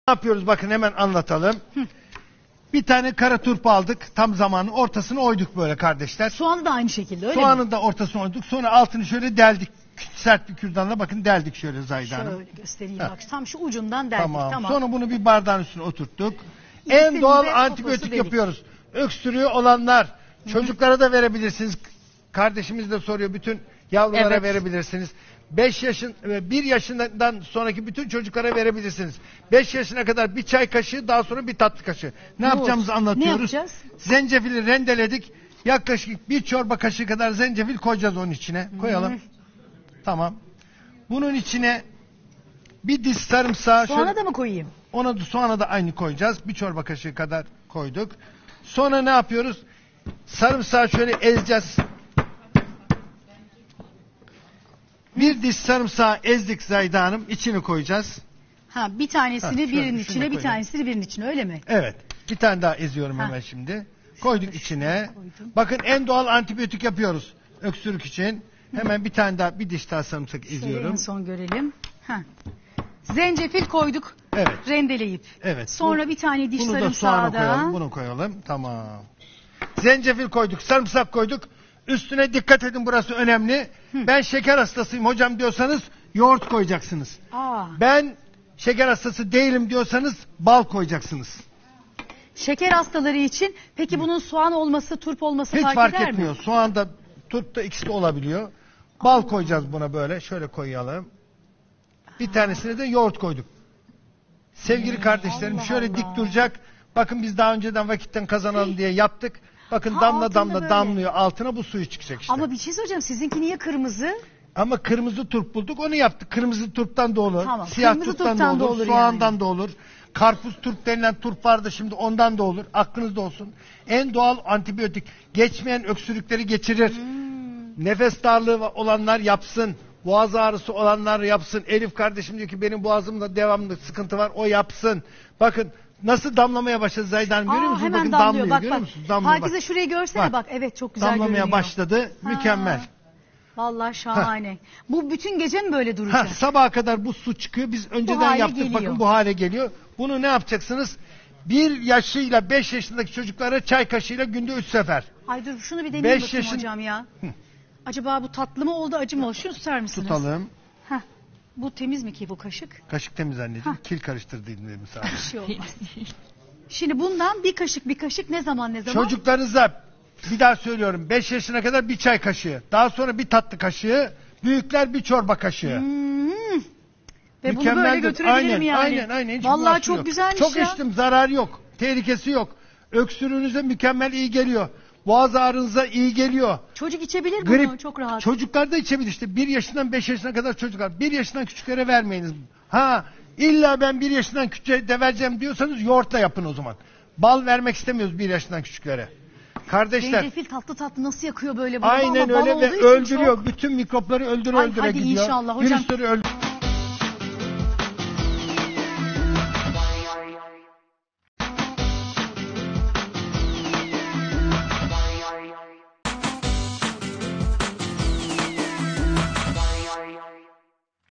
Ne yapıyoruz bakın hemen anlatalım. Bir tane kara turp aldık. Tam zamanı ortasını oyduk böyle kardeşler. Soğanı da aynı şekilde öyle mi? Soğanın da ortasını oyduk. Sonra altını şöyle deldik. Sert bir kürdanla bakın deldik şöyle Zahide Hanım. Şöyle göstereyim bak. Tam şu ucundan deldik. Tamam. Sonra bunu bir bardağın üstüne oturttuk. İkisinin En doğal de antibiyotik poposu delik. yapıyoruz. Öksürüğü olanlar çocuklara da verebilirsiniz. Kardeşimiz de soruyor, bütün yavrulara Evet. verebilirsiniz. 1 yaşından sonraki bütün çocuklara verebilirsiniz. 5 yaşına kadar bir çay kaşığı, daha sonra bir tatlı kaşığı. Ne yapacağımızı anlatıyoruz. Ne yapacağız? Zencefili rendeledik. Yaklaşık bir çorba kaşığı kadar zencefil koyacağız onun içine. Koyalım. Tamam. Bunun içine bir diş sarımsağı. Soğana da mı koyayım? Soğana da aynı koyacağız. Bir çorba kaşığı kadar koyduk. Sonra ne yapıyoruz? Sarımsağı şöyle ezeceğiz. Bir diş sarımsağı ezdik Zahide Hanım. İçini koyacağız. Ha, bir tanesini şöyle, birinin şunu içine, bir koyalım. tanesini birinin içine, öyle mi? Evet. Bir tane daha eziyorum hemen şimdi. Koyduk içine. Bakın en doğal antibiyotik yapıyoruz. Öksürük için. Hemen bir tane daha, bir diş daha sarımsak Şöyle en eziyorum. son görelim. Ha. Zencefil koyduk. Evet. Rendeleyip. Evet. Sonra bir tane diş Bunu da sarımsağı soğana da. koyalım. Bunu koyalım. Tamam. Zencefil koyduk. Sarımsak koyduk. Üstüne dikkat edin, burası önemli. Ben şeker hastasıyım hocam diyorsanız yoğurt koyacaksınız. Ben şeker hastası değilim diyorsanız bal koyacaksınız. Şeker hastaları için peki bunun soğan olması, turp olması Hiç fark fark eder etmiyor. mi? Soğan da turp da ikisi de olabiliyor. Bal koyacağız buna böyle. Şöyle koyalım. Bir tanesine de yoğurt koyduk. Sevgili kardeşlerim, Allah şöyle Allah. dik duracak. Bakın biz daha önceden vakitten kazanalım diye yaptık. Bakın Ha, damla altında damla böyle. damlıyor. Altına bu suyu çıkacak işte. Ama bir şey söyleyeceğim, sizinki niye kırmızı? Ama kırmızı turp bulduk, onu yaptık. Kırmızı turptan da olur. Tamam, Siyah kırmızı turptan turptan da da olur. olur Soğandan yani. da olur. Karpuz turp denilen turp vardı şimdi, ondan da olur. Aklınızda olsun. En doğal antibiyotik. Geçmeyen öksürükleri geçirir. Nefes darlığı olanlar yapsın. Boğaz ağrısı olanlar yapsın. Elif kardeşim diyor ki benim boğazımda devamlı sıkıntı var. O yapsın. Bakın nasıl damlamaya başladı Zahide Hanım. Görüyor musunuz? Hemen Bakın damlıyor. Bak görüyor bak. musunuz? Damlıyor, Herkese bak. şurayı görsene bak. Evet, çok güzel Damlamaya görünüyor. başladı. Mükemmel. Vallahi şahane. Bu bütün gece mi böyle duracak? Sabaha kadar bu su çıkıyor. Biz önceden hale yaptık. geliyor. Bakın bu hale geliyor. Bunu ne yapacaksınız? 1 yaşıyla 5 yaşındaki çocuklara çay kaşığıyla günde 3 sefer. Ay dur, şunu bir deneyeyim 5 bakayım yaşın- hocam ya. Acaba bu tatlı mı oldu, acı mı oldu? Şunu tutar mısınız? Tutalım. Heh. Bu temiz mi ki bu kaşık? Kaşık temiz anneciğim. Kil karıştırdıydım dedim sadece. Bir şey olmaz. Şimdi bundan bir kaşık ne zaman? Çocuklarınıza bir daha söylüyorum. 5 yaşına kadar bir çay kaşığı. Daha sonra bir tatlı kaşığı. Büyükler bir çorba kaşığı. Ve bunu böyle götürebilirim yani. Aynen. Hiç Vallahi bulaşmıyor. çok güzelmiş Çok ya. içtim, zarar yok. Tehlikesi yok. Öksürüğünüze mükemmel iyi geliyor. Boğaz ağrınıza iyi geliyor. Çocuk içebilir bunu Grip, çok rahat. Çocuklar da içebilir işte. 1 yaşından 5 yaşına kadar çocuklar. 1 yaşından küçüklere vermeyiniz. İlla ben 1 yaşından küçüğe de vereceğim diyorsanız yoğurtla yapın o zaman. Bal vermek istemiyoruz 1 yaşından küçüklere. Kardeşler. Zencefil tatlı nasıl yakıyor böyle bunu? Aynen Ama bal öyle olduğu ve için öldürüyor. çok- Bütün mikropları öldüre Ay, öldüre hadi gidiyor. inşallah hocam. Virüsleri öldürüyor.